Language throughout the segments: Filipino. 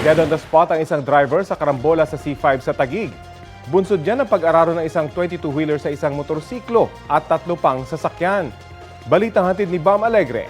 Dead on the spot ang isang driver sa karambola sa C5 sa Taguig. Bunsod yan ang pag-araro ng isang 22-wheeler sa isang motorsiklo at 3 pang sasakyan. Balitang hatid ni Bam Alegre.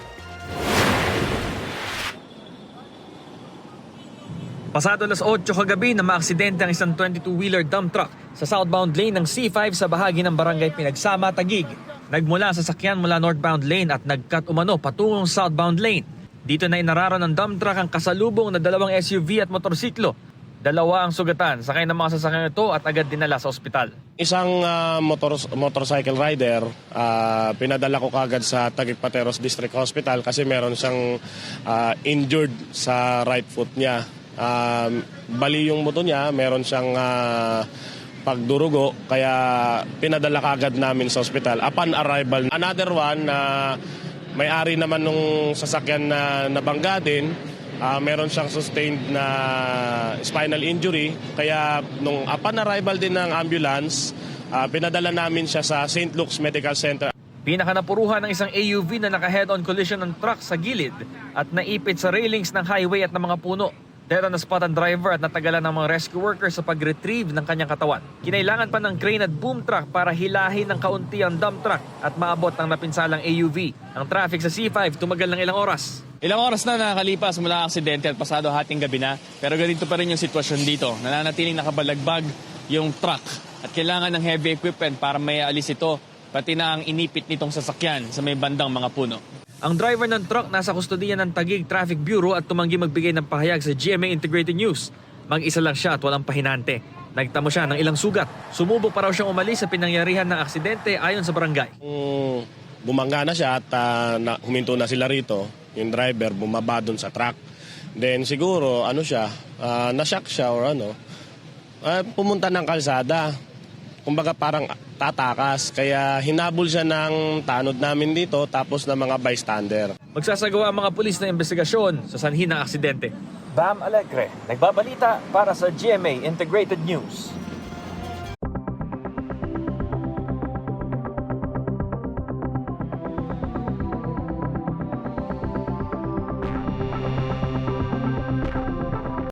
Pasado alas 8 kagabi na maaksidente ang isang 22-wheeler dump truck sa southbound lane ng C5 sa bahagi ng barangay Pinagsama, Taguig. Nagmula sa sakyan mula northbound lane at nagkat umano patungong southbound lane. Dito na inararo ng dump truck ang kasalubong na 2 SUV at motorsiklo. 2 ang sugatan, sakay ng mga sasakyan ito at agad dinala sa ospital. Isang motorcycle rider, pinadala ko kagad sa Taguig Pateros District Hospital kasi meron siyang injured sa right foot niya. Bali yung moto niya, meron siyang pagdurugo, kaya pinadala kagad namin sa ospital. Upon arrival, another one na may-ari naman nung sasakyan na nabangga din, meron siyang sustained na spinal injury. Kaya nung upon arrival din ng ambulance, pinadala namin siya sa St. Luke's Medical Center. Pinakanapuruhan ng isang AUV na naka-head-on collision ng truck sa gilid at naipit sa railings ng highway at ng mga puno. Dead on the spot ang driver at natagalan ng mga rescue workers sa pag-retrieve ng kanyang katawan. Kinailangan pa ng crane at boom truck para hilahin ng kaunti ang dump truck at maabot ang napinsalang AUV. Ang traffic sa C5 tumagal ng ilang oras. Ilang oras na nakakalipas mula ang aksidente at pasado hating gabi na, pero ganito pa rin yung sitwasyon dito. Nananatiling nakabalagbag yung truck at kailangan ng heavy equipment para may alis ito, pati na ang inipit nitong sasakyan sa may bandang mga puno. Ang driver ng truck nasa kustodiya ng Taguig Traffic Bureau at tumanggi magbigay ng pahayag sa GMA Integrated News. Mag-isa lang siya at walang pahinante. Nagtamo siya ng ilang sugat. Sumubok pa raw siyang umalis sa pinangyarihan ng aksidente ayon sa barangay. Bumangga na siya at huminto na sila rito. Yung driver bumaba dun sa truck. Then siguro na-shock siya or pumunta ng kalsada. Kumbaga parang tatakas, kaya hinabol siya ng tanod namin dito tapos ng mga bystander. Magsasagawa ang mga pulis na investigasyon sa sanhi ng aksidente. Bam Alegre, nagbabalita para sa GMA Integrated News.